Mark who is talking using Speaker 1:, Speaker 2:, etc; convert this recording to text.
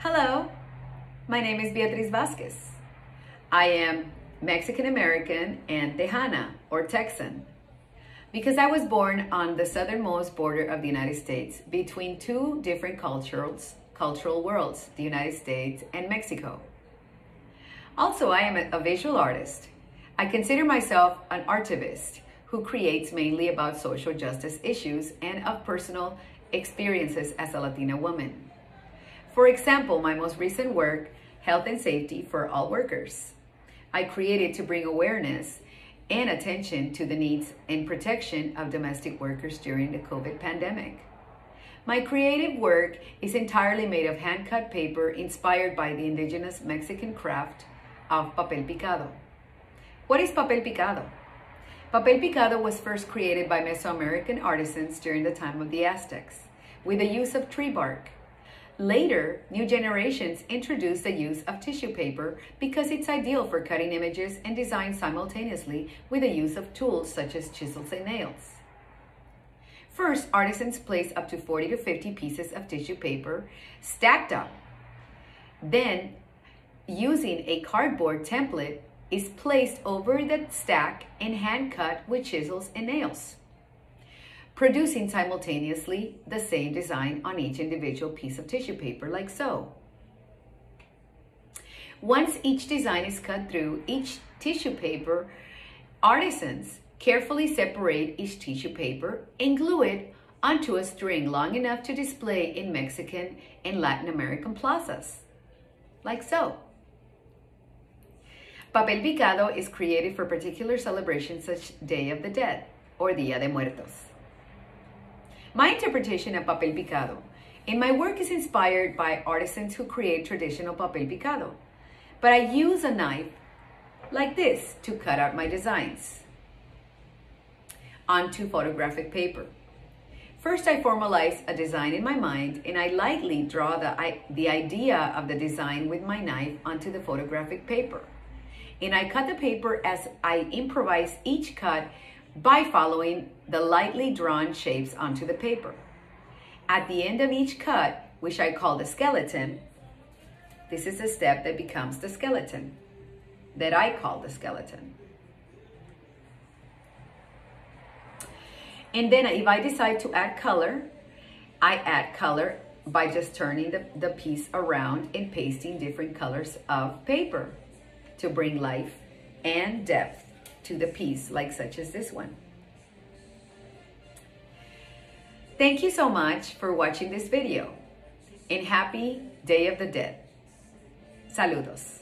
Speaker 1: Hello, my name is Beatriz Vasquez. I am Mexican-American and Tejana, or Texan, because I was born on the southernmost border of the United States between two different cultural worlds, the United States and Mexico. Also, I am a visual artist. I consider myself an artivist who creates mainly about social justice issues and of personal experiences as a Latina woman. For example, my most recent work, Health and Safety for All Workers, I created to bring awareness and attention to the needs and protection of domestic workers during the COVID pandemic. My creative work is entirely made of hand-cut paper inspired by the indigenous Mexican craft of Papel Picado. What is Papel Picado? Papel Picado was first created by Mesoamerican artisans during the time of the Aztecs with the use of tree bark. Later, new generations introduced the use of tissue paper because it's ideal for cutting images and designs simultaneously with the use of tools such as chisels and nails. First, artisans place up to 40 to 50 pieces of tissue paper stacked up. Then, using a cardboard template, is placed over the stack and hand cut with chisels and nails, producing simultaneously the same design on each individual piece of tissue paper, like so. Once each design is cut through each tissue paper, artisans carefully separate each tissue paper and glue it onto a string long enough to display in Mexican and Latin American plazas, like so. Papel Picado is created for particular celebrations such as Day of the Dead or Día de Muertos. My interpretation of Papel Picado in my work is inspired by artisans who create traditional Papel Picado, but I use a knife like this to cut out my designs onto photographic paper. First, I formalize a design in my mind and I lightly draw the idea of the design with my knife onto the photographic paper. And I cut the paper as I improvise each cut by following the lightly drawn shapes onto the paper. At the end of each cut, which I call the skeleton, this is the step that becomes the skeleton, that I call the skeleton. And then if I decide to add color, I add color by just turning the piece around and pasting different colors of paper to bring life and depth to the piece, like such as this one. Thank you so much for watching this video, and happy Day of the Dead. Saludos.